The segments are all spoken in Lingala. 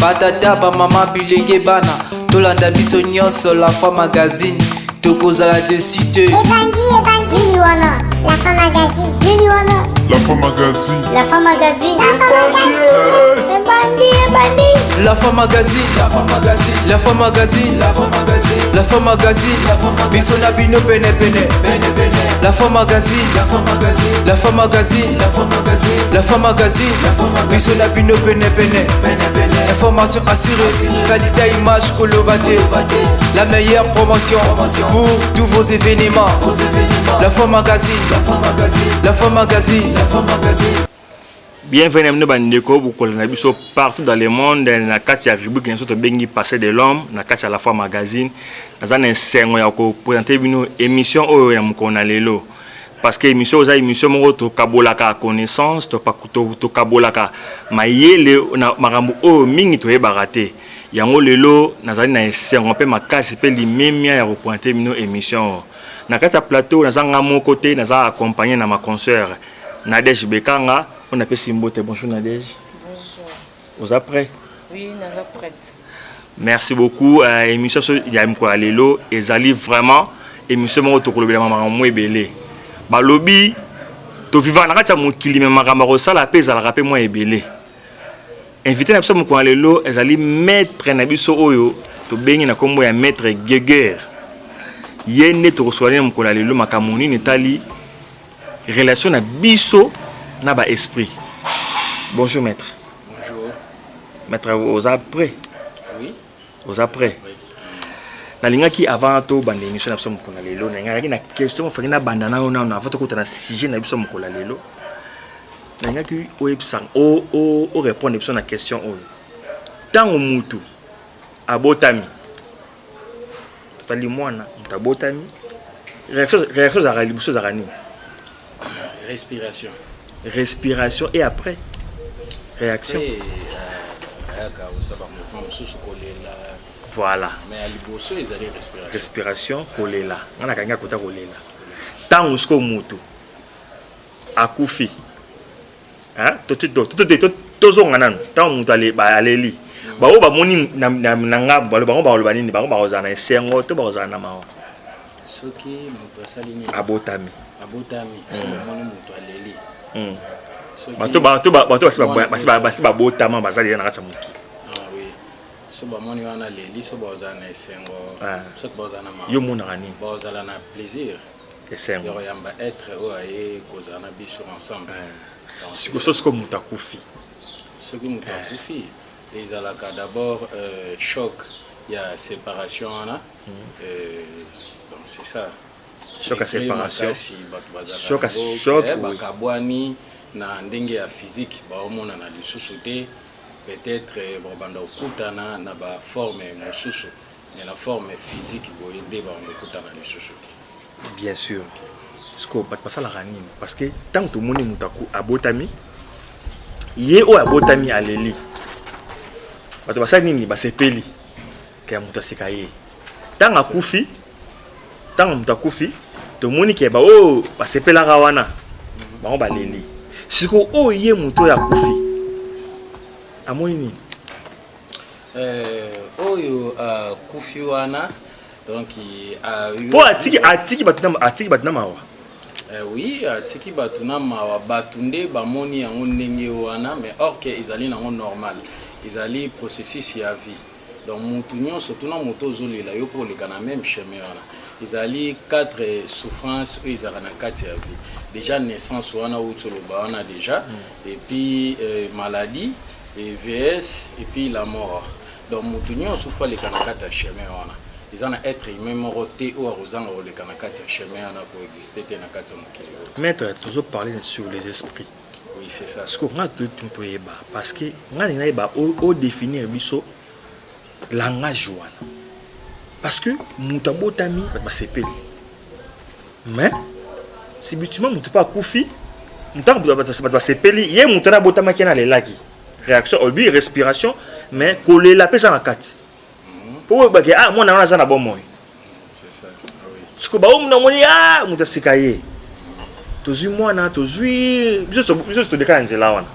batata bamama bilenge bana tolanda biso nyonso La Foi Magazine tokozala dessus te Nini wana La Foi Magazine. Nini wana La Foi Magazine. La Foi Magazine. La Foi Magazine. La Foi Magazine. La Foi Magazine. La Foi Magazine. La Foi Magazine. Biso na bino pene pene. La Foi Magazine. La Foi Magazine. La Foi Magazine. La Foi Magazine. La Foi Magazine. Biso na bino pene pene. Information assurée, qualité image Kolobate. La meilleure promotion pour tous vos événements. La Foi Magazine. La Foi Magazine. La Foi Magazine. La Foi Magazine. Bienvenue à Bandeko, vous connaissez partout dans le monde. Na kati ya rubrique qui est bengi passé de l'homme, na kati ya La Foi Magazine. Dans un enseignement ya ko présenter une émission oyo ya mukona lelo. Parce que émission oza émission moko to kabolaka connaissance, to kabolaka mayele na makambo oyo mingi to yebaka te. Yango lelo nazali na enseignement pe makasi pe limemia ya ko présenter une émission. Na kati ya plateau nazanga moko te naza accompagné na ma consoeur Nadège Bekanga. On appelle Simbote. Bonjour Nadège. Bonjour. Vous êtes prêts? Oui, nous sommes prêts. Merci beaucoup. Émission Yamko Alelo. Ezali vraiment émission mo to kolobela mama mo ebele. Ba lobi to vivant na kati ya mokili me makamba ko sala pe za la rapé mo ebele. Invité na biso mo ko Alelo ezali maître na biso oyo to bengi na kombo ya maître Geger. Yene to kosoana mo ko Alelo makamoni ni tali relation na biso na ba esprit. Bonjour maître. Bonjour. Maître, vous êtes prêts? Oui. Vous êtes prêts? Oui. Na linga ki avant to bande émission na biso mokona lelo na linga ki na question fa na banda na ona avant to kota na sujet na biso mokona lelo. Na linga ki o epsang o répondre biso na question oyo. Tango mutu abotami. Tali mwana mutabotami. Réaction za rali biso za rani. Respiration. Respiration et après réaction. Voilà. Mais à l'iboso, ils allaient respiration. Respiration, kolela. On a gagné à côté kolela. Tant usko mutu. Akufi. Hein? Tozo nganan. Tant mutu aleli. Ba o ba moni na ngab ba lo ba nini ba ozana sengo to ba ozana mawa. Soki mutu asalini. Abotami. Abotami. So moni mutu aleli. Bato basi babotama bazali na kati ya mokili. Ah oui. So ba moni wana leli so ba ozana sengo. So ba ozana mawa. Yo mona nini? Ba ozala na plaisir. Esengo. Yo yamba être o aye kozana biso ensemble. Siko mutu akufi. Soki mutu akufi. Ils ont d'abord choc, il y a séparation là, donc c'est ça. Choc à séparation. Choc à choc. Bakabwani na ndenge ya physique, ba omona na lisusuté, peut-être banda okutana na ba forme mosusu, mais la forme physique boyende ba okutana lisusu. Bien sûr. Ce qu'on va passer la ranine parce que tant que tout le monde mutaku abotami, yé o abotami aleli. Bato basali nini basepeli ke mutu asikaye tanga kufi tanga mutu akufi to moni ke ba o basepela wana bango baleli siko o ye mutu ya kufi amoni nini oyo kufi wana donc po atiki batuna mawa oui atiki batuna mawa batunde bamoni yango ndenge wana mais or que izali nango normal. Ils allaient processus à vie. Donc, nous surtout dans moto zolela yo pour les gana même chemin. Ils allaient 4 souffrances où ils allaient 4 vie. Déjà naissance on a on a déjà et puis maladie et VS et puis la mort. Donc nous souffre les gana 4 chemin on a. Ils en être humain moroté ou arrosant les gana 4 chemin on a pour exister dans 4 mokili. Maître, toujours parler sur les esprits. Oui, c'est ça. Ce qu'on a tout parce que on a au définir biso langage wana. Parce que mutabotami ba sepeli. Mais si bitument mutu pas kufi, mutango ba sepeli, ye mutana botama kena lelaki. Réaction au but respiration mais coller la pesa na kati. Pour ba ke moi na za na bon moy. C'est ça. Ah oui. Ce que ba o muna moni mutasikaye. Tozui mwana tozui juste de kanze la wana.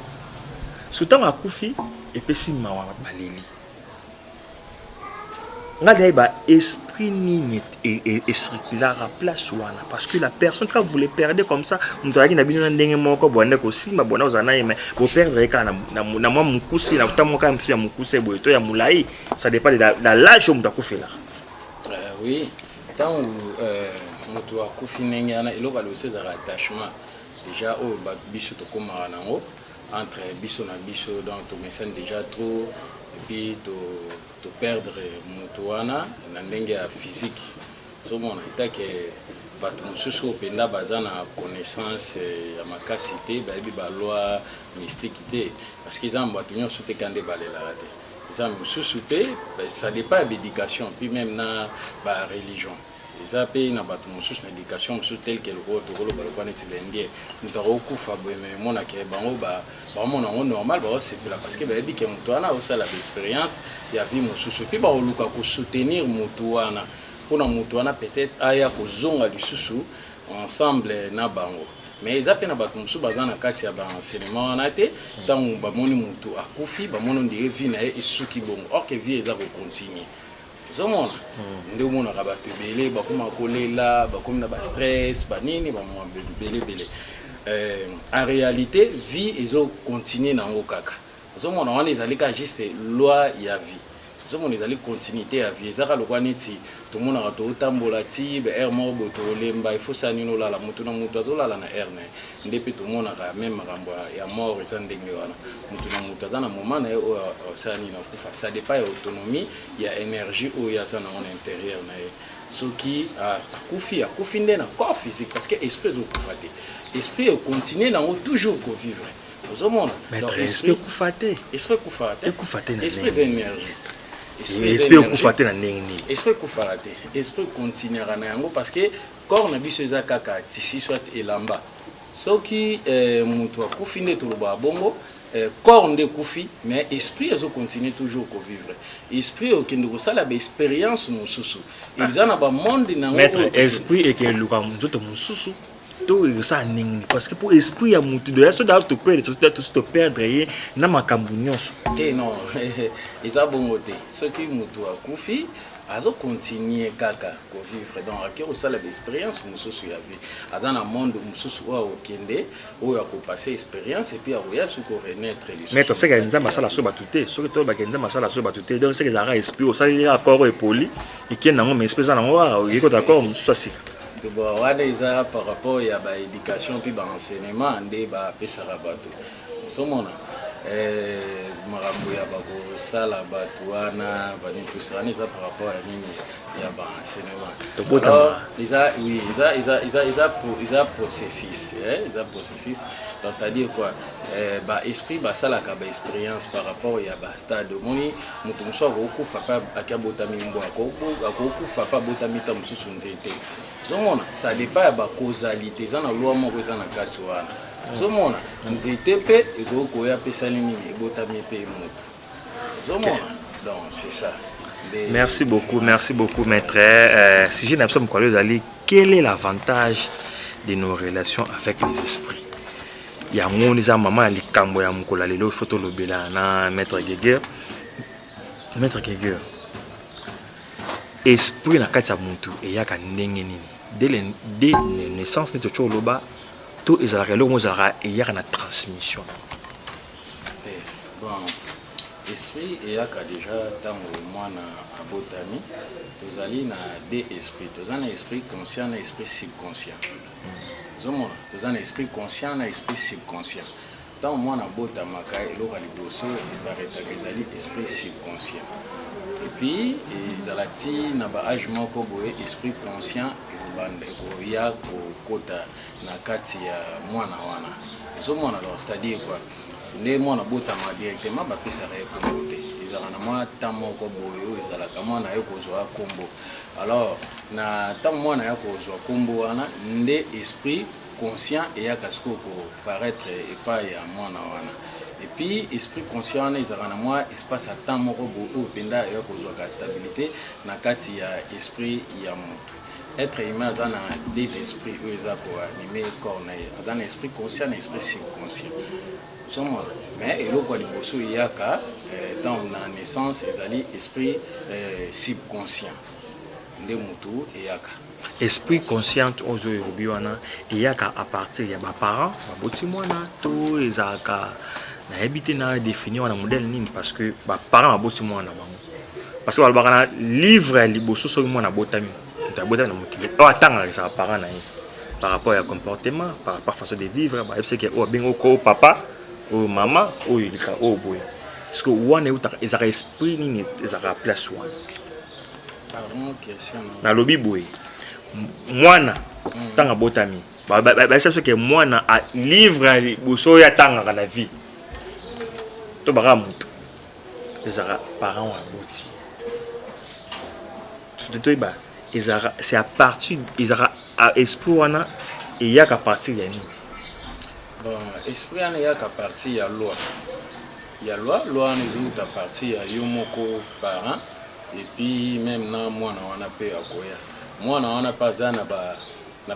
Soutant akufi et puis si mawa baleli ngai ba esprit ni et circulaire à place wana parce que la personne quand vous les perdez comme ça mutaki na bino ndenge moko bonne ko simba bona ozana mais vous perdre kana na moi mukusi na tamo ka msu ya mukusi boyeto ya mulai ça dépend de la l'âge où mutakufela oui tant mutu akufi ndenge ana eloko alose za attachement déjà au biso to koma nango entre biso na biso donc to message déjà trop et puis to perdre mutuana na ndenge ya physique so mona itake bato mususu openda baza na connaissance ya makasi te bayebi baloi mystique te parce qu'ils ont bato nyonso te kande balelaka te eza mususu te ça dépend ya bédication puis même na ba religion eza pe na bato mususu na éducation mususu tel que le rôle balokwa neti bendie mutu akokufa boye me monake bango bamona yango normal baosepela parce que bayebi ke mutu wana aosala baexpérience ya vie mosusu puis baoluka kosoutenir mutu wana mpona mutu wana peut-être aya kozonga lisusu ensemble na bango mais eza pe na bato mosusu baza na kati ya baenseignement wana te ntango bamoni mutu akufi bamoni ondire vie na ye esuki bongo or que vie eza kocontinue zomona nde omonaka bato ebele bakoma kolela bakomi na bastress banini bamwa belebele en réalité vie ezocontinue nango kaka ozomona wana ezali ka juste loi ya vie ozomona ezali continuité ya vie ezaka lokwa neti tomonaka tootambola ti baire moko boye tolemba efosa nini olala motu na motu azolala na aire na ye nde mpe tomonaka meme makambo ya mort eza ndenge wana motu na motu aza na moment na ye oyo asala nini akufa ça dépend ya autonomie ya énergie oyo aza nango na intérieur na ye soki akufi nde na corps physique parce que esprit ezokufa te esprit econtinue nango toujours kovivre ozomona esprit kufa te esprit eza énergie esprit okufa te na ndenge nini esprit kufaka te esprit continuera na yango parce que corps na biso eza kaka tisi soit elamba soki mutu akufi nde toloba bongo corps nde kufi mais esprit ezocontinue toujours kovivre esprit okende kosala baexpérience mosusu eza na bamonde nango maître esprit ekeluka nzoto mosusu to ça ningini parce que pour esprit ya mutu de ça doit te perdre ye na makambu nyonso te non eza bongo te soki mutu akufi azo continuer kaka ko vivre donc akero osala expérience mosusu ya vie aza na monde mosusu oyo okende oyo akopase expérience et puis akoya suko renaître lisusu mais to seka nzamba sala so batuté soki to bakenza masala so batuté donc seka ezaka esprit osali accord epoli ekenda ngo mais esprit za nango yeko d'accord mosusu asika wana eza par rapport ya baéducation puis baenseignement nde bapesaka bato osomona makambo ya bakosala bato wana bani tout wana eza par rapport ya nini ya baenseignement eza processus donc ça dire quoi baesprit basalaka baexpérience par rapport ya bastade omoni moto mosusu akokufa mpe akiabotami mbwa akokufa mpe abotami ta mosusu nzete zomona ça dépend ya bacausalité eza na loi moko eza na kati wana zomona nzete mpe ekokoya pesali nini ebotami mpe moto zomona donc c'est ça merci beaucoup maître sujet na biso mokolo ezali quel est l'avantage de nos relations avec les esprits yango eza mama ya likambo ya mokolo lelo faut tolobela na maître Geger esprit na kati ya mutu eyaka ndenge nini dès naissance nito choloba to ezalaka eloko ezalaka eyaka na transmission bon esprit eyaka déjà ntango mwana abotami tozali na deux esprits toza na esprit conscient na esprit subconscient zomona toza na esprit conscient na esprit subconscient ntango mwana abotamaka eloko ya liboso ebaretaka ezali esprit subconscient et puis ezala ti na baage moko boye esprit conscient ekobanda ekoya kokota na kati ya mwana wana ozomona alors c'est-à-dire quoi nde mwana botama directement bapesaka ye kombo te ezalaka na mwa ntan moko boye oyo ezalaka mwana ye kozwa kombo alors na ntango mwana ya kozwa kombo wana nde esprit conscient eyaka sikoyo koparaître epai ya mwana wana et puis esprit conscient wana ezalaka na mwa espace ya ntan moko boye oyo mpenza eya kozwaka stabilité na kati ya esprit ya motu être humain aza na des esprits oyo eza koanime corps na ye aza na esprit conscient na esprit subconscient mais eloko liboso yaka dans la naissance ezali esprit subconscient nde mutu yaka esprit conscient ozo yobi wana yaka à partir ya ba parents baboti mwana to ezaka na habité na définir wana modèle nini parce que ba parents baboti mwana bango parce que balobaka na livre ya liboso soki mwana botami tabota na mokili o atanga ça parents na par rapport à comportement par rapport à façon de vivre ba c'est que o bengo ko papa o maman o ilika o boy parce que wana ezaka esprit nini ezaka place wana pardon question na lobi boy mwana tanga botami ba c'est que mwana a livre liboso ya tanga na vie to baka mutu ezaka parents wa boti surtout ba ezaka c'est à partir ezaka à esprit wana et ya ka partir ya nini bon esprit wana ya ka partir ya loi wana ezouta à partir ya yo moko parent et puis même na mwana wana pe akoya mwana wana pas za na ba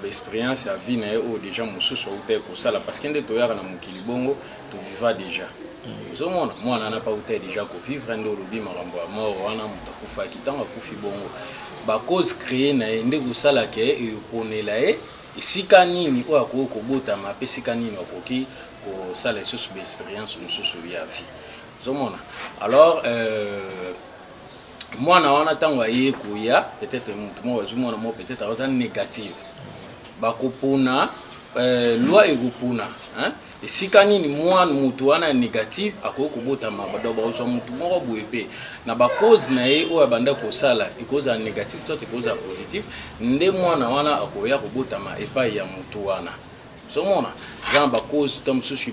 expérience ya vie na o déjà mususu uta ko sala parce que nde to yaka na mokili bongo to viva déjà mwana na pas uta déjà ko vivre ndo lobi marambo ya mort wana mutakufa kitanga kufi bongo ba cause créer na nde ko sala ke e ponela esika nini o akoko botama pe sika nini okoki ko sala susu be expérience mususu ya vie alors mwana wana tango aye koya peut-être mutumo wazumona mo peut-être aza négative bakopona loi ekopona hein esika nini mwana mutu wana négative akoko botama badoba ozo mutu moko boyepe na ba cause na ye o abanda ko sala ikoza négative soit ikoza positive nde mwana wana akoya kobotama epai ya mutu wana somona genre ba cause tom susu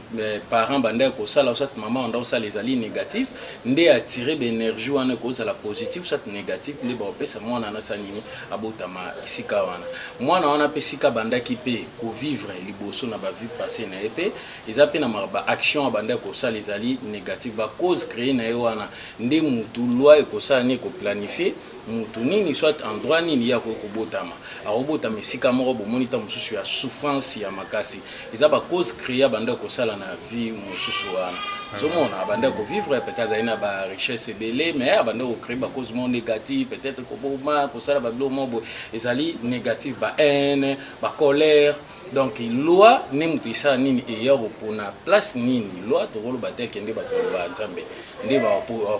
parents banda ko sala soit maman onda sala les ali négatif ndé attirer l'énergie wana ko sala positif soit négatif ndé ba pesa mwana na sanini abotama isika wana mwana wana pesika banda ki pe ko vivre liboso na ba vie passée na ete izape na ba action banda ko sala les ali négatif ba cause créer na wana ndé mutu loi ko sala ni ko planifier mutu nini soit endroit nini ya ko botama arobotama isika moko bomoni ta mususu ya souffrance ya makasi ezaba cause créer banda ko sala na vie mususu wana zomona banda ko vivre peut-être ina ba richesse belé mais banda ko créer ba cause mon négative peut-être ko boma ko sala ba blo mobo ezali négative ba haine ba colère donc loi ne mutu isa nini e ya pona place nini loi to ko ba tel kende ba ko ba nzambe ndé ba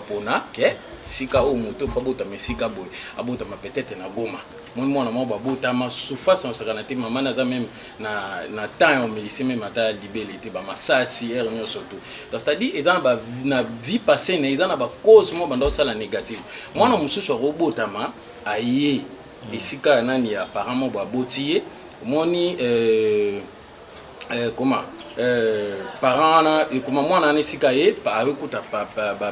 pona ke sika o moto fa bota mesika boy abota ma peut-être na goma mwana mo ba bota ma souffrance on sera na te maman na même na temps on me laissait même ata libérité ba masasi erno surtout donc ça dit ezana ba na vie passée na ezana ba cause mo bando sala négative mwana mususu robota ma aye esika nani ya apparemment ba botier moni comment parents et comment moi na sika ye pa akuta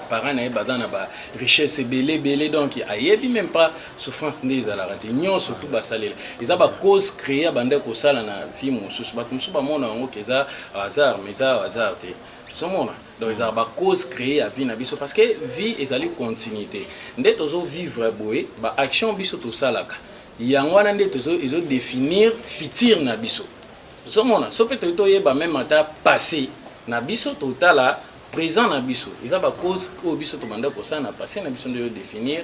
parents na badana ba richesse belé donc ayebi même pas souffrance des ala raté nyon surtout ba salela eza ba cause créer bande ko sala na vie mususu ba mususu ba mona ngo keza hasard mais ça hasard te somona donc eza ba cause créer a vie na biso parce que vie ezali continuité nde tozo vivre boye ba action biso to salaka yango wana nde tozo ezo définir futur na biso somona so peut to yeba même ata passé na biso totala présent na biso eza ba cause ko biso to banda ko ça na passé na biso de définir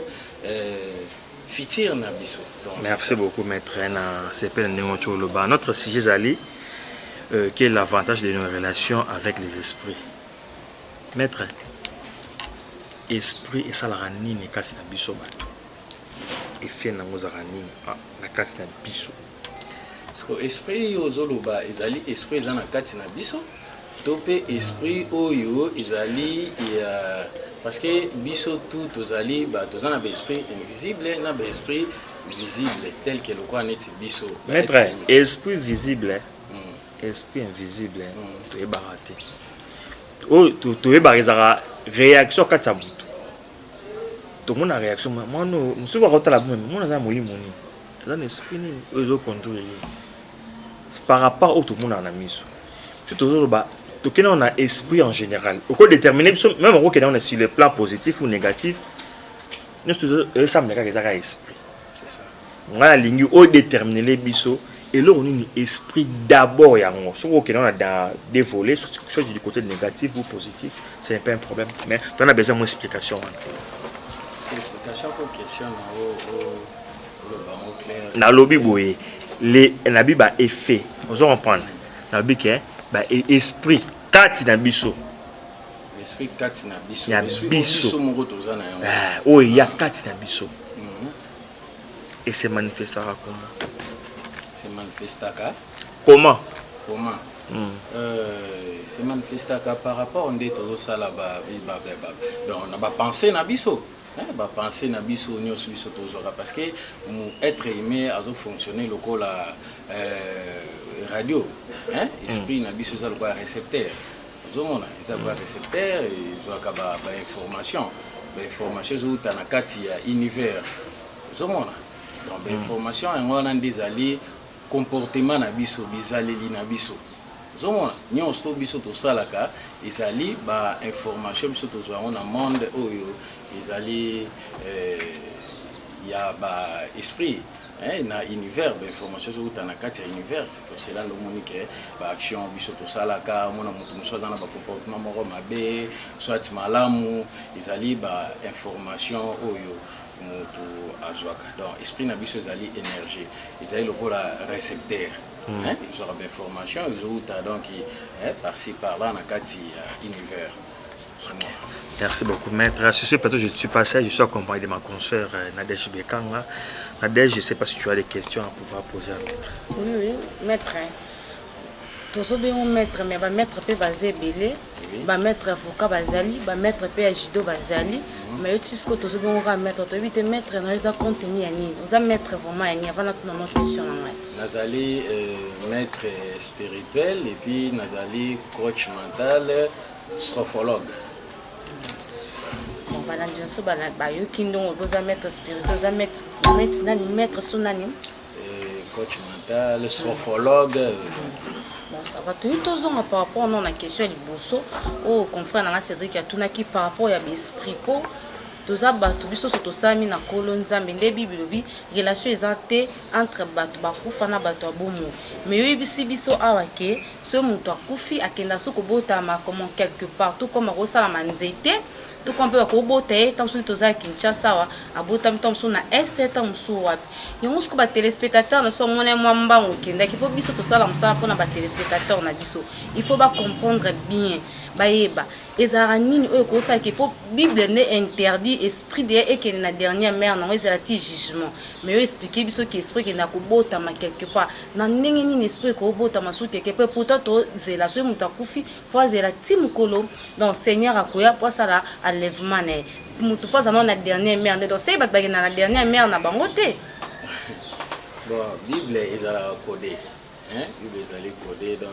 futur na biso. Merci beaucoup maître na CPL Nengocho Loba. Notre sujet Zali quel est l'avantage de nos relations avec les esprits. Maître esprit et ça la nini kasi na biso bato et fait na ngozaka nini na kasi na biso. Parce que esprit ozoloba ezali esprit ezana kati na biso topé esprit oyo ezali parce que biso tout ozali ba tozana ba esprit invisible na ba esprit visible tel que le quoi net biso maître esprit visible esprit invisible to e baraté o to e barizara réaction kati butu to mona réaction moi no musu ba kotala même mona za molimo ni un esprit ni ozo contrôler par rapport au tout le monde en a mis surtout tout que on a esprit en général au quoi déterminer même au que on est sur le plan positif ou négatif nous ça me regarde ça esprit on a ligne au déterminer les biso et là on a un esprit d'abord yango ce qu'on a dans des volets soit du côté négatif ou positif c'est un peu un problème mais tu as besoin d'explication explication faut question au clair na lobby boye les nabi ba effet on se comprendre nabi que ba esprit kati na biso esprit kati na biso ya biso moko tozana yango oh il y a kati na biso et se manifestera comment se manifestaka comment se manifestaka par rapport on dit tout ça là bas donc on a pas pensé na biso ba penser na biso nyonso biso tozora parce que être aimé azo fonctionner lokola radio esprit na biso ça le récepteur zomona ça quoi récepteur et zoka ba information zo na kati ya univers zomona donc information yango na ndizali comportement na biso bizaleli na biso zomona nyonso biso to salaka ezali ba information biso to zwa na monde oyo ezali ya ba esprit na univers ba information zo ta na kati ya univers c'est que c'est là le monique ba action biso to salaka mona mutu muso na ba comportement moko mabe soit malamu ezali ba information oyo mutu azwaka donc esprit na biso ezali énergie ezali lokola récepteur ils auront information ils ont donc par-ci par-là na kati univers. Merci beaucoup maître. Sur ce plateau je suis passé, je suis accompagné de ma consoeur Nadège Bekanga. Nadège, je ne sais pas si tu as des questions à pouvoir poser à maître. Oui maître. Tous bien maître mais ba maître pe basé belé ba maître avocat bazali ba maître pe ajido bazali mais tu sais que tous bien on va mettre tu vite maître dans les contenu yani on va mettre vraiment yani avant notre question là nazali maître spirituel et puis nazali coach mental sophrologue bon voilà je suis ba yo kindon on maître spirituel on mettre nani maître sonani coach mental sophrologue. Bon, ça va tout par rapport à la question du bosso au confrère dans la Cédric a tout qui par rapport à l'esprit pour tous abatu biso soto sami na kolonzambe nde bibilobi relation ezate entre batu bakufa na batu abomo mais yo bisi biso awake ce mutu akufi akenda soko botama comme quelque part tout comme rosala manzete tout comme peut kobota tant sur toza Kinshasa wa abota mtamso na est tamso wapi yongo soko ba téléspectateur na so mona mwamba okenda ki po biso to sala msa pona ba téléspectateur na biso il faut ba comprendre bien bayeba ezara nini oyo ko sa ki po bible ne interdit esprit de et que na dernière mère na ezala ti jugement mais yo expliquer biso ki esprit que na kobota ma quelque part na ndenge nini esprit ko bota masute ke pe pourtant to zela so muta kufi fois zela ti mukolo donc seigneur akoya pour ça là enlèvement né mutu fois na na dernière mère donc c'est ba na la dernière mère na bangote bon bible ezala codé bible ezali codé donc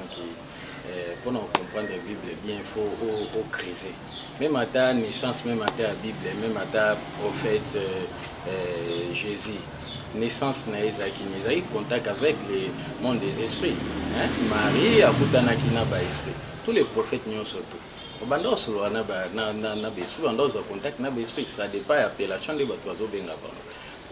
pour nous comprendre la Bible bien il faut au creuser même à ta naissance même à ta Bible même à ta prophète Jésus naissance na Isaac Isaïe contact avec le monde des esprits Marie a kutanaki na ba esprit tous les prophètes n'y ont surtout bando solo na ba na esprit bando za contact na ba esprit ça dépend appellation de batozo benga bano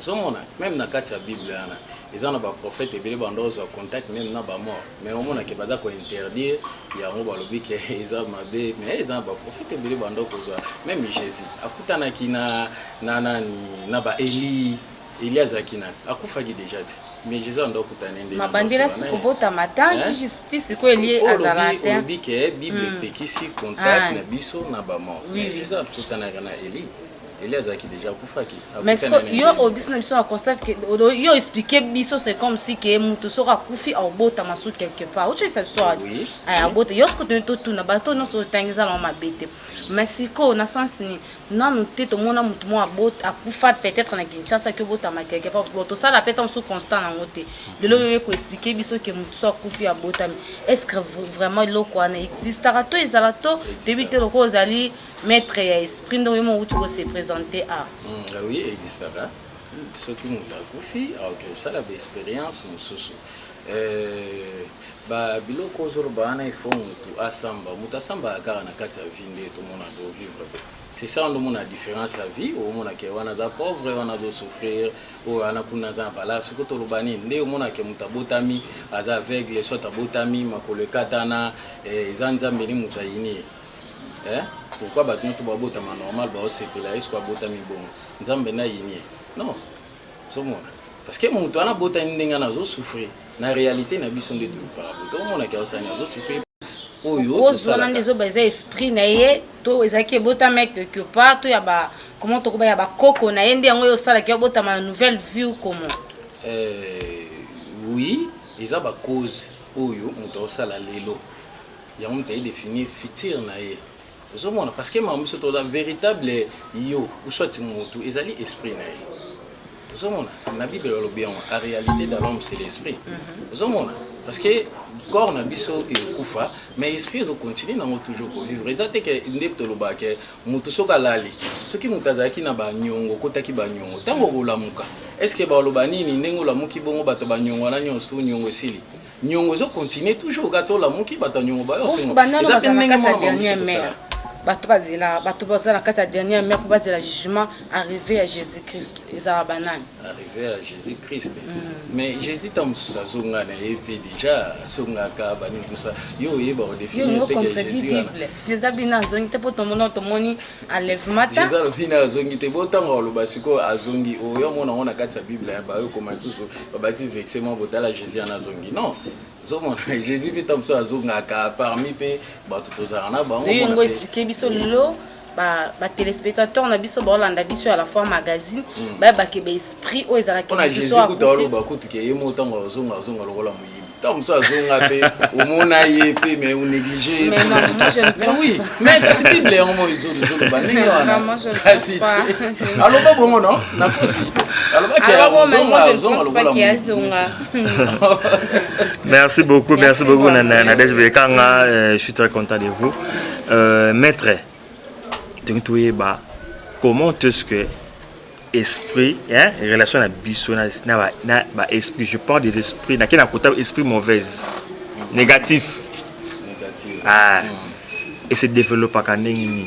zomona même na kati ya Bible ana ezana ba prophète ebele bando za contact même na ba mort mais au mona ke bada ko interdire ya ngo balobi ke eza mabe mais ezana ba prophète ebele bando ko za même Jésus akutana kina na ba Elias akina akufaki déjà dit mais Jésus ando kutana ndé mabandela sikobota matangi justice ko Elie azalate obi ke Bible pekisi contact na biso na ba mort mais Jésus akutana na Elias qui déjà kufaki mais yo au business on constate que yo expliquer biso c'est comme si que mutu sera kufi au bota masu quelque part ou tu sais ça dit ah bota yo ce que tu na bato non so tangiza na mabete mais siko na sens ni non te to mona mutu mo abota akufa peut-être na Kinshasa que bota ma quelque part to ça la peut en sous constant na ngote de lo yo ko expliquer biso que mutu so kufi abota est-ce que vraiment lo quoi na existera to ezalato débiter le cause ali maître ya esprit ndo mo utu ko se présenter à oui existera ce qui mutu akufi alors que ça la expérience mususu ba biloko ozoloba wana ifo mutu asamba kaka na kati ya vie nde tomona do vivre pe. C'est ça on a différence à vie au mona ke wana za pauvre wana zo souffrir o wana kuna za bala siko to lobani nde o mona ke mutabotami aza aveugle soit abotami makolo katana ezanzambe ni mutayini pourquoi batno to babotama normal ba osepela est-ce quoi botami bon nzambe na yini non so mona parce que mutu ana botani ndenga na zo souffrir na réalité na biso nde to para boto mona ke osani zo souffrir ozwana ndezo baza esprit na ye to ezaki ebotama quelque part to ya ba comment tokoba ya bakoko na ye nde yango oyo osalaki obotama na nouvelle vie ou comment oui eza bacause oyo moto osala lelo yango moto ayedéfinir futur na ye ozomona parce que makambo biso toza véritable yo uswati motu ezali esprit na ye ozomona na bible olobi yango en réalité dans l'homme c'est l'esprit ozomona parce que corps na biso ekufa mais esprit ezo continue nango toujours kovivre eza te ke nde toloba ke mutu soki alali soki mutu azalaki na banyongo kotaki banyongo ntango okolamuka est-ce que baoloba nini ndenge olamuki bongo bato banyongo wana nyonso nyongo esili nyongo ezo continue toujours kati olamuki bato ya nyongo bayosengo eza pe ndenge mwana mamusotosala bato bazala kati ya dernière mère pour bazela jugement arrivé à Jésus-Christ ezala banani arrivé à Jésus-Christ mais Jésus tamususu azonga na ye pe déjà asongaka bani tout ça yo oyeba kodéfinir te ke Jésus wana Jésus abina azongi te po tomona tomoni enlèvement ta Jésus abina azongi te botanga oloba siko azongi oyo mona ona kati ya Bible ya ba yo koma susu babati vexement botala Jésus ana azongi non zomona Jésus pe tamususu azongaka parmi pe bato tozala na bango ngo expliquer biso lo ba téléspectateur na biso bolanda biso à la fois magazine ba ke ba esprit o ezala ke biso a kutu ba kutu ke yemo tango zonga lokola muyibi tamususu azonga pe omona ye pe mais on négliger mais non moi je ne pense oui mais kasi Bible en mo izo ba ndenge wana kasi alors ba bongo non na kosi alors ba ke zonga Merci beaucoup Nadège Bekanga, je suis très content de vous. Maître, comment est-ce que esprit, relation à biso na esprit, je parle de l'esprit, na kena kota esprit mauvaise, négatif. Et se développe à ndenge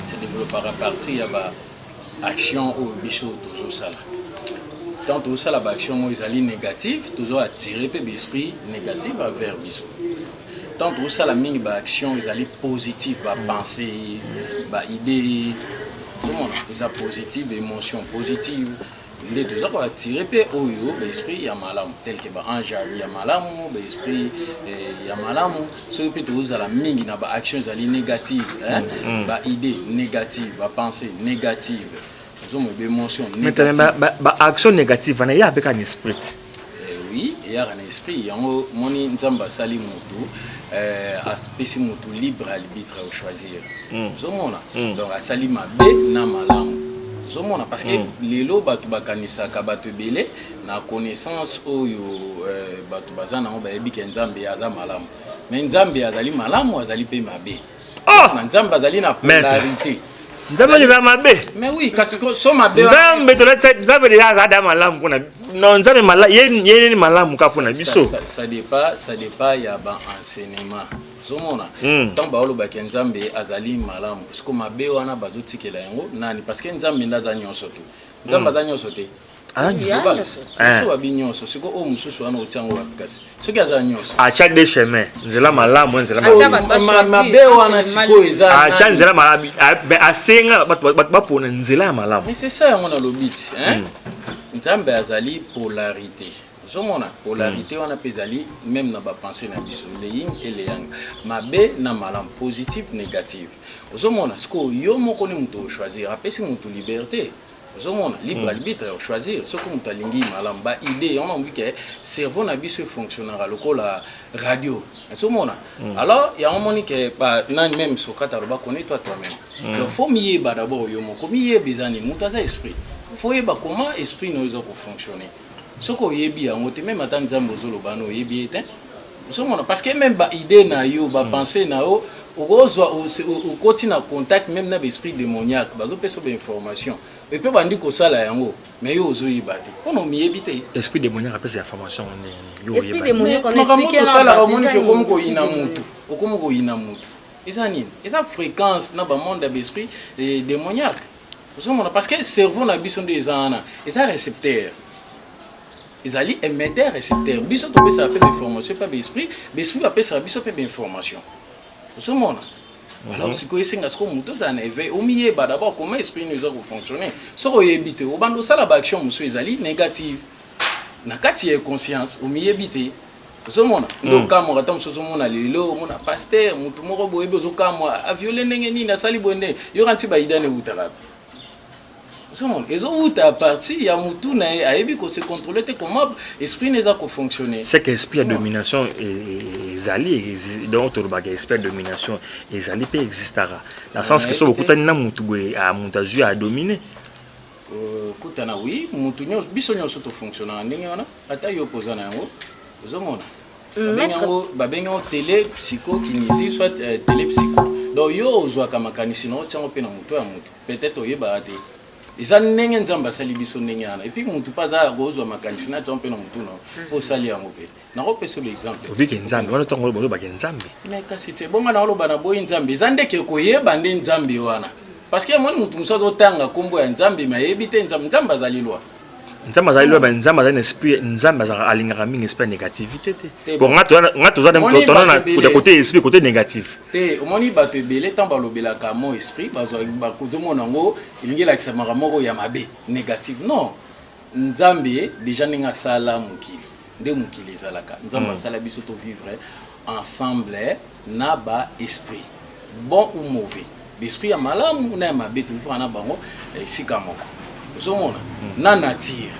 se développe à partir ya action au biso toujours ça. Tant tout ça, l'action est négative, toujours attirer peu d'esprit négatif vers biso. Tant tout ça, la mine action est positive, pensée, idée, comment on positive, émotion positive. Les deux ça attirer peu au l'esprit ya malamu tel que ange ya malamu l'esprit ya malamu ce que tout ça la mine na action est négative, idée négative, pensée négative. Maintenant, action négative, il y a un esprit. Oui, il y a un esprit. Il y a un nzamba sali mutu, espèce mutu libre arbitre au choisir. Donc, à sali mabe na malamu. Parce que les lots batu bakanisa kabatu belé na connaissance oyo batu bazana on ba ebi ke nzambe aza malamu. Mais nzambe azali malamu azali pe mabe. Nzambe azali na polarité. Nzambe za mabe. Mais oui, parce que so mabe. Nzambe nzambe ya za malamu kuna. Non nzambe malamu yeni malamu ka kuna biso. Ça dépend ya ba enseignement. Zomona. Tant ba oloba ke nzambe azali malamu. Parce que mabe wana bazotikela yango nani parce que nzambe ndaza nyonso tu. Nzambe za nyonso te. So abinyoso siko o mususu wana otiango wakasi. Soki aza nyonso. Acha de chemin. Nzela malamu nzela malamu. Mabe wana siko eza. Acha nzela malamu. Asenga bapona nzela malamu. Mais c'est ça on a l'obit, hein. Nzambe azali polarité. Zomona polarité wana pezali même na ba pensée na biso le yin et le yang. Mabe na malamu positif négatif. Zomona siko yo moko ni muto choisir apesi muto liberté. Zomona libre arbitre choisir ce que muto lingi malamu ba idée on a vu que cerveau na biso fonctionnera lokola radio. Zomona alors il y a un moment que ba nan même Socrate aloba connais toi-même. Donc faut mier ba d'abord yo moko mier bezani muto za esprit. Faut yeba comment esprit nous a fonctionner. Ce qu'on yebi en haute même attendre nzambe ozoloba no yebi était. Parce que même ba idée na yo ba penser na yo au quotidien contact même na esprit démoniaque bazo pesa ba information et puis bandi ko sala yango mais yo ozo yibate on mi ebité esprit démoniaque après ces informations esprit démoniaque on explique que sala ba moni que comme ko ina mutu o comme ko ina mutu ezanine eza fréquence na ba monde d'esprit démoniaque parce que le cerveau na biso des ana eza récepteur ezali émetteur récepteur biso to pesa pe information pas l'esprit va pesa biso pe information Zomona. Voilà, aussi que c'est parce que muto ça n'éveille au milieu d'abord comment esprit nous a fonctionner. Ce qu'on évite au bando ça la action monsieur ezali négative. Na kati ya conscience au milieu bité. Zomona. Donc quand on attend ce mona lelo mona pasteur mutu moko boyebe zo kamwa a violer ndenge nini na sali bonde yo ranti ba idane utara. Ils ont à partir, il y a Moutouna et Ebiko se contrôler comment l'esprit n'est pas fonctionner. C'est que l'esprit de domination est allé, donc tout le bagage esprit de domination est allé peut existera. Dans le sens que ce beaucoup de Moutougé à Moutazu a dominé. Koutana oui, Moutounio, Bissonio surtout fonctionne en ligne, ata yo posana yango, zomona. Babengo télé psycho kinésie soit télé psycho. Donc yo ozwa kama kanisino tsango pe na mutu ya mutu. Peut-être oyeba ate. Isa nenge nzamba sali biso nenge ana et puis mutu pas za gozwa makanisi na tompe na mutu no po sali yango pe na ko pesa l'exemple obi ke nzambe wana tongo bozo ba ke nzambe mais kasi te bonga na loba na boyi nzambe zande ke koyeba nde nzambe wana parce que moi mutu muso tanga kombo ya nzambe ma yebite nzambe azali lwa nzambe azali lwa nzambe azali esprit nzambe azali alingaka mingi esprit négativité te bon ngato za dem tona na côté esprit côté négatif te omoni bato ebele tant balobelaka mo esprit bakozomona ngo ilingela kisamaka moko ya mabe négative non nzambe déjà ninga sala mukili nde mukili ezalaka nzambe asala biso to vivre ensemble na ba esprit bon ou mauvais l'esprit ya malamu na ya mabe to vivre na bango esika moko ozomona na nature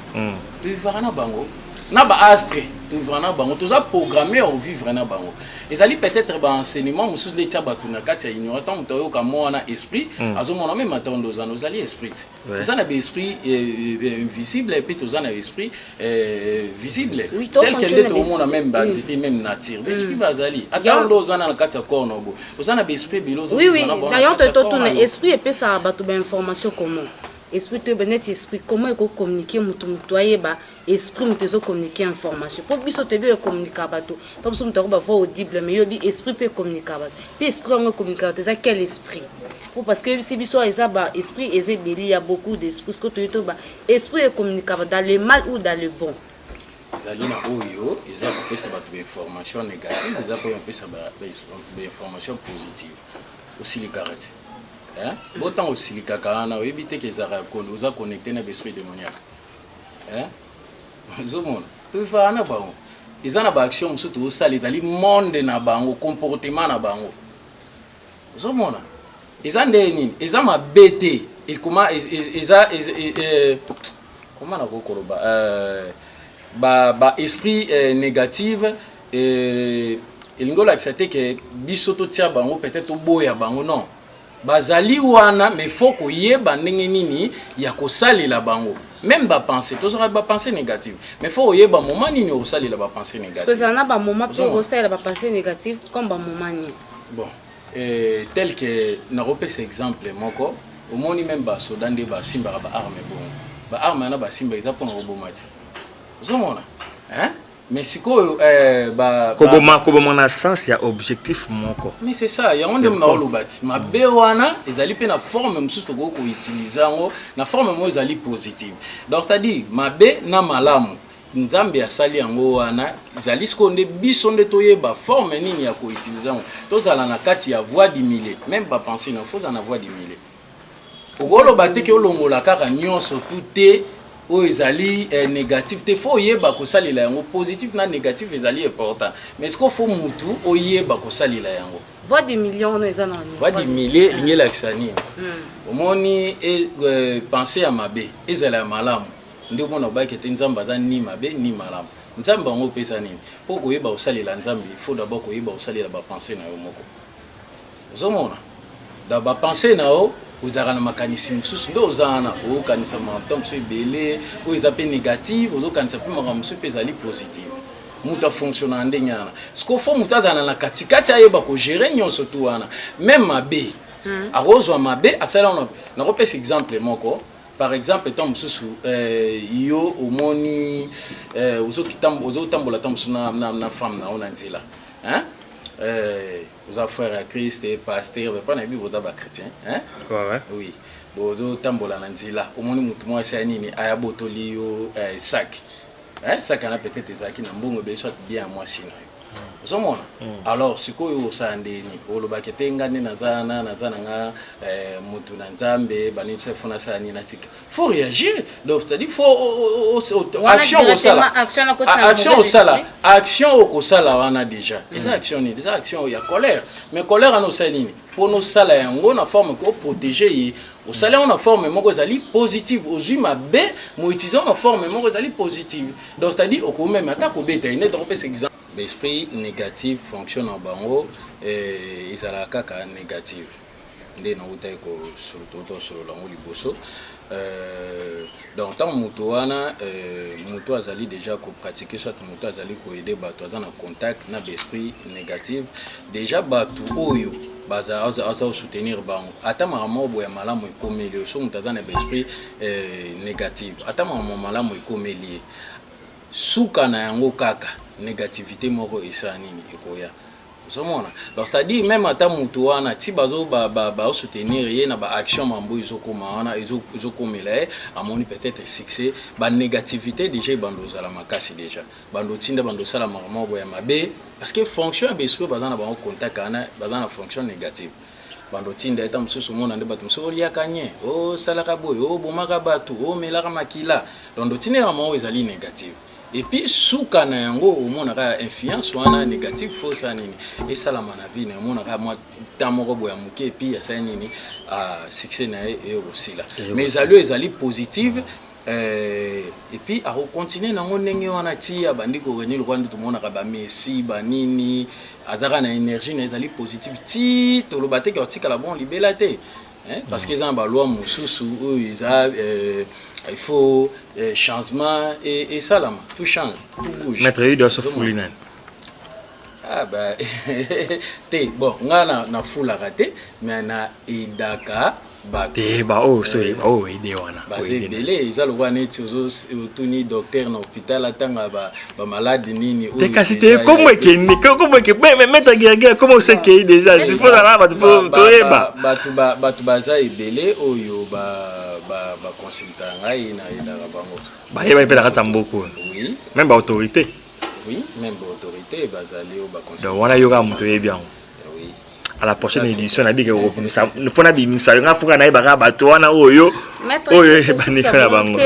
tu vivre na bango na ba astre tu vivre na bango tu za programmer au vivre na bango ezali peut-être ba enseignement mususu de tia batu na kati ya ignorant muto yo ka mona esprit azomona même matondo za nozali esprit tu za na ba esprit invisible et puis tu za na esprit visible tel que le tout monde même bandité même nature esprit bazali atando za na kati ya corps bo za na ba esprit bilozo oui d'ailleurs to tourne esprit et puis ça batu ba information comment esprit te benet esprit comment il communiquer mutu ayeba esprit mutezo communiquer information pour biso te be communiquer bato pas biso mutu ba voix audible mais yobi esprit peut communiquer bato puis esprit on communiquer bato ça quel esprit pour parce que si biso eza ba esprit ezebeli il y a beaucoup d'esprit que to ba esprit est communiquer dans le mal ou dans le bon ezali na oyo eza kopesa bato ba information négative eza kopesa ba information positive aussi les caractères. Autant aussi les cacarana, éviter que ça nous a connecté à l'esprit démoniaque. Zomon, tu fais un abang. Ils ont une action, surtout au sale, ils ont le monde na bango, comportement na bango. Zomon, ils ont des nines, ils ont ma bêté. Comment on a ba esprit négatif et il ngol accepter que bisoto tia bango peut-être au boya bango non. Bazali wana mais faut ko yeba ndenge nini ya ko salela bango même ba penser to sera ba penser négative mais faut yeba moment nini o salela ba penser négative parce que ça na ba moment pour ko salela ba penser négative comme ba moment ni bon tel que na repese exemple moko au moni même ba soda nde ba simba ba arme bon ba arme na ba simba exactement robomati zomona hein mais si ko koboma na sens ya objectif moko mais c'est ça ya on dem na olobati ma bewana ezali pe na forme msusu ko utiliser ngo na forme mo ezali positive donc ça dit ma be na malamu nzambe asali yango wana ezali skonde biso nde toyeba forme nini ya ko utiliser ngo tozala na kati ya voie du milieu même pas penser na faut na voie du milieu ogoloba te ke olongola kaka nyonso tout o ezali négatif te faut yeba ko salila yango positif na négatif ezali important mais est-ce qu'il faut mutu o yeba ko salila yango voix des millions no ezana ni voix des milliers ngela kisani omoni penser à mabe ezala malamu ndio mona ba ke nzamba za ni mabe ni malamu nzamba ngo pesa nini pour ko yeba ko salila nzambi il faut d'abord ko yeba ko salila ba penser na yo moko zomona da ba penser na yo uzaka na makanisi mususu ndo ozana o kanisa matom so belé o ezape négative ozo kanisa pe makambo so pe ezali positive muta fonctionner ndenge wana ce qu'il faut muta zana na katikati ayeba ko gérer nyonso tu wana même mabe arozwa mabe asala on na repese exemple moko par exemple tant mususu yo omoni ozo tambola tamsusu na femme na ona nzela hein vous avez frère à Christ et pasteur mais pas na bible vous êtes chrétien hein ouais oui bozo tambola na nzela omoni mutu mo asa nini aya botoli yo sac hein sac ana peut-être ezaki na mbongo be soit bien moi sino zomona alors sikoyo osandeni olobaki tengane nazana nga mutu na nzambe bani tsefuna sani na tika faut réagir donc c'est-à-dire faut action au sala wana déjà et action ni des actions il y a colère mais colère en osalini pour nos sala yango na forme ko protéger au salaire on a forme moko ezali positive aux humains b mo utilisons en forme moko ezali positive donc c'est-à-dire au même attaque au beta il n'est donc pas exemple l'esprit négatif fonctionne en bango et ils a kaka négative ndé na utai ko surtout sur lango liboso donc tant mutu wana mutu azali déjà ko pratiquer soit mutu azali ko aider bato azana contact na l'esprit négatif déjà batu oyo baza soutenir bango ata mama boya malamu ekomeli so mutu azana l'esprit négatif ata mama malamu ekomeli suka na yango kaka négativité moko esanini ekoya somona donc ça dit même ata mutu wana ti bazo ba soutenir ye na ba action mambo izokoma wana izokomela amoni peut-être succès ba négativité déjà bando zala makasi déjà bando tinda bando sala mama boya mabe parce que fonction beso bazana ba contact ana bazana fonction négative bando tinda eta mususu mona nde batu mususu liaka nye o salaka boy o bomaka batu o melaka makila donc tinera mama ezali négative et puis souka na yango omonaka influence wana négative fausse nini et ça la manavi na omonaka moi tamoko boya muke et puis ya ça nini succès na et aussi là mais alio ezali positive et puis à continuer nango ndenge wana ti abandi ko venir rwanda tout monaka ba Messi ba nini azaka na énergie na ezali positive ti to lo bateke otika la bon libelate hein parce que ils ont ba loi mususu ils a il faut changement et ça là tout change tout bouge maître il doit se fouler ah bah té bon ngana na fula raté mais na idaka te ba oh so ba oh ide wana ba zebele izalo wana eti tuni docteur na hôpital atanga ba malade nini te kasi te comment que maître Guerguer comment c'est que déjà il faut là ba faut toyeba batu baza ebele oyo ba consultant ngai na ida bango ba yeba pe la katamboko oui même ba autorité oui même ba autorité bazali o ba consultant donc wana yoka muto bien oui à la prochaine édition na bike ko ça ne pona bimisa nga fuka na yeba bato wana oyo banika na bango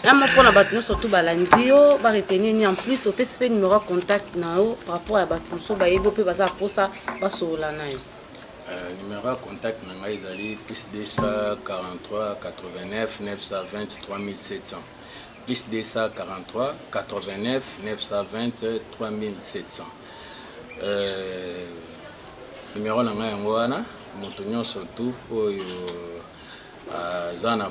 amo pona bato surtout balandio ba retenir ni en plus au PSP numéro contact na o par rapport à bato so ba yebo pe baza posa ba sola na yo numéro contact na ngai ezali plus 243 89 920 3700 plus 243 89 920 3700 numéro na ngai yango wana moto nyonso tu oyo aza na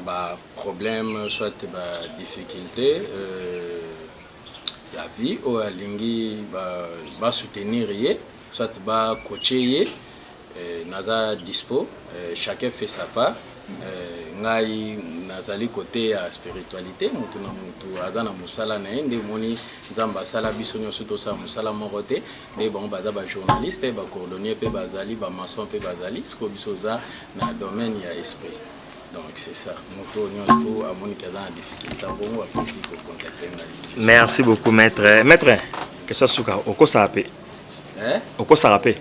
ba problème soit ba difficulté ya vie oyo alingi ba soutenir ye soit ba coacher ye naza dispo chacun fait sa part ngai nazali côté ya spiritualité mutu na mutu aza na musala na ye nde moni nzambe asala biso nyonso tosala musala moko te nde bango baza bajournaliste bacolonier mpe bazali bamaçon mpe bazali siko biso oza na domaine ya esprit donc c'est ça mutu nyonso amoni kaza na difficulté bongo akoki kocontacter ngai. Merci beaucoup maître question suka okosala pe okosala pe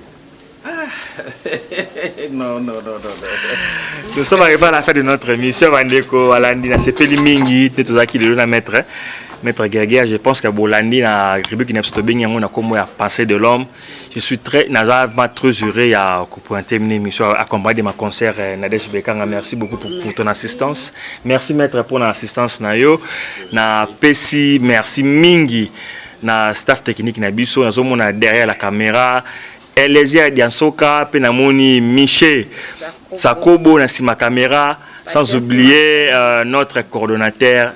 non. Nous sommes arrivés à la fin de notre émission. Vandeko Alandi na sepeli mingi tetozaki lelo na maître Guerguer. Je pense que Bolandi na rubrique na soto bengi yango na komo ya pensée de l'homme. Je suis très heureux à pointer une émission accompagné de ma concert Nadège Bekanga. Merci beaucoup pour ton assistance. Merci maître pour l'assistance na yo na pesi merci mingi na staff technique na biso na zomona derrière la caméra. Elezia Diansoka, Penamoni, Miché, Sakobo, Nassima Caméra, sans oublier notre coordonnateur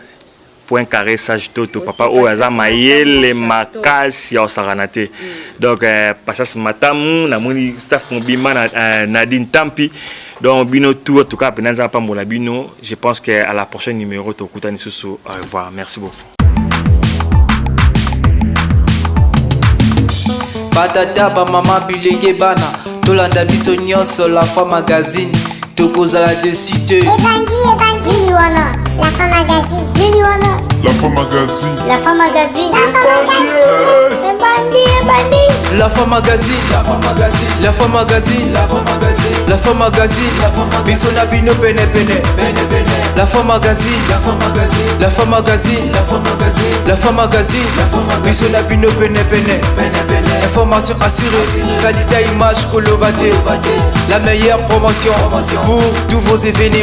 point carré sage toto papa o aza mayele makasi ya osaranate donc Pachas Matamu na moni staff mobimba na Nadine Tampi donc bino tout en tout cas penanza pa mbona bino je pense que à la prochaine numéro to kutani susu au revoir merci beaucoup batata bamama bilenge bana tolanda biso nyonso la fois magazine tokozala dessus te Ebandi wana la fois magazine. Nini wana La fois magazine. la fois magazine. Ebandi. la fois magazine la fois magazine la fois magazine la fois magazine la fois magazine biso na bino pene pene la fois magazine la fois magazine la fois magazine la fois magazine la fois magazine biso na bino pene pene information assurée qualité image kolobate la meilleure promotion pour tous vos événements.